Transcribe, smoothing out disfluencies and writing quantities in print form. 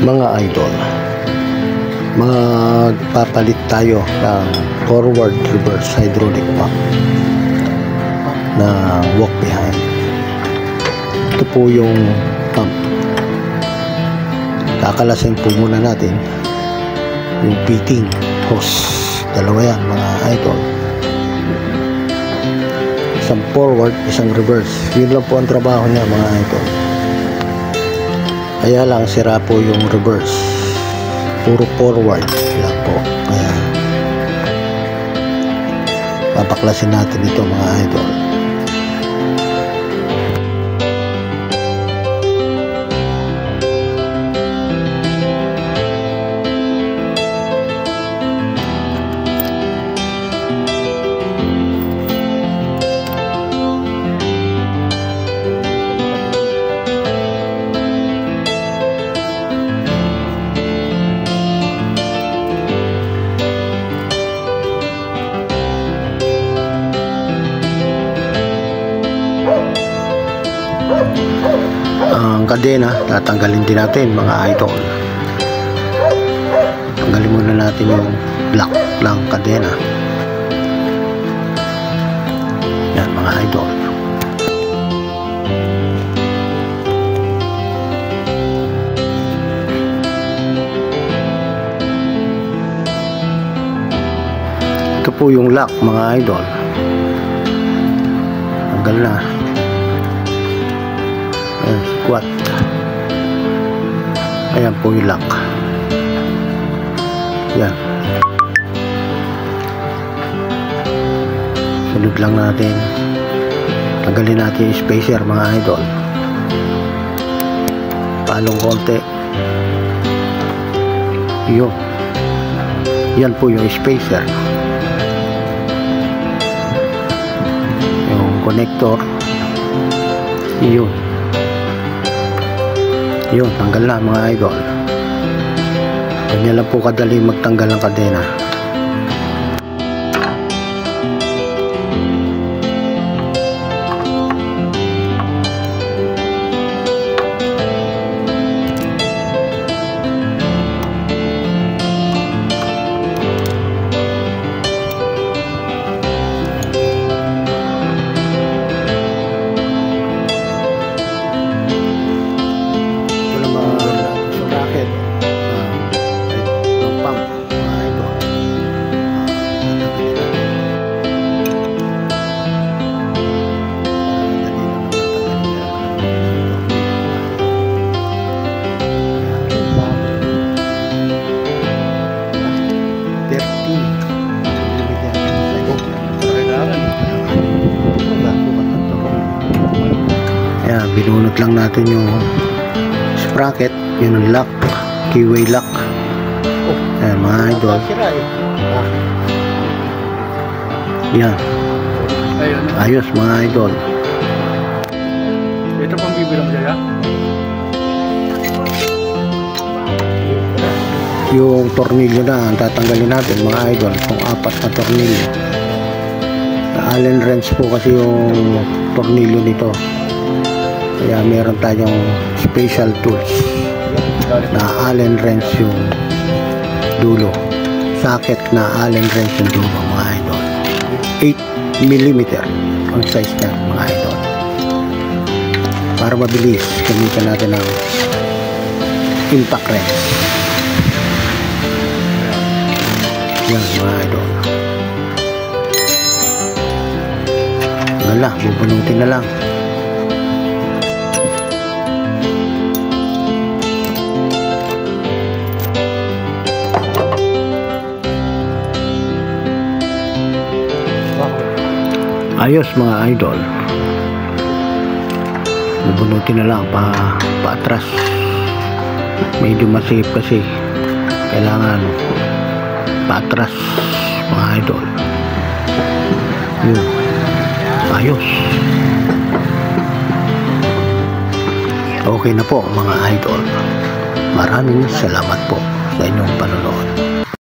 Mga idol, magpapalit tayo ng forward reverse hydraulic pump na walk behind. Ito po yung pump. Kakalasin po muna natin yung fitting hose. Dalawa yan mga idol, isang forward, isang reverse. Yun lang po ang trabaho niya mga idol. Kaya lang sira po yung reverse, puro forward lang po. Kaya babaklasin natin ito mga idol. Ang kadena tatanggalin din natin mga idol. Tanggalin muna natin yung lock lang kadena. Yan mga idol. Ito po yung lock mga idol. Tanggal na. Squat. Ayan po yung lock. Yan. Sunod lang natin. Tanggalin natin yung spacer mga idol. Palong konti. Yun. Yan po yung spacer. Yung connector. Yun. Yun, tanggal na mga idol. Ganyan lang po kadali magtanggal ng kadena. Ayan, binunot lang natin yung sprocket, yun ang lock, keyway lock. Ayan mga idol. Yan. Ayos mga idol. Ito pang bibilang siya. Yung tornilyo na ang tatanggalin natin mga idol, itong 4 na tornilyo. Allen wrench po kasi yung tornilyo nito, kaya meron tayong special tools na Allen wrench yung dulo, socket na Allen wrench yung dulo mga idol. 8mm ang size niya mga idol. Para mabilis gamitan natin ang impact wrench. Yan mga idol. Wala, bubunutin na lang. Ayos mga idol. Bubunutin na lang paatras. Medyo masikip kasi, kailangan paatras mga idol. Yun. Ayos. Okay na po mga idol. Maraming salamat po sa inyong panonood.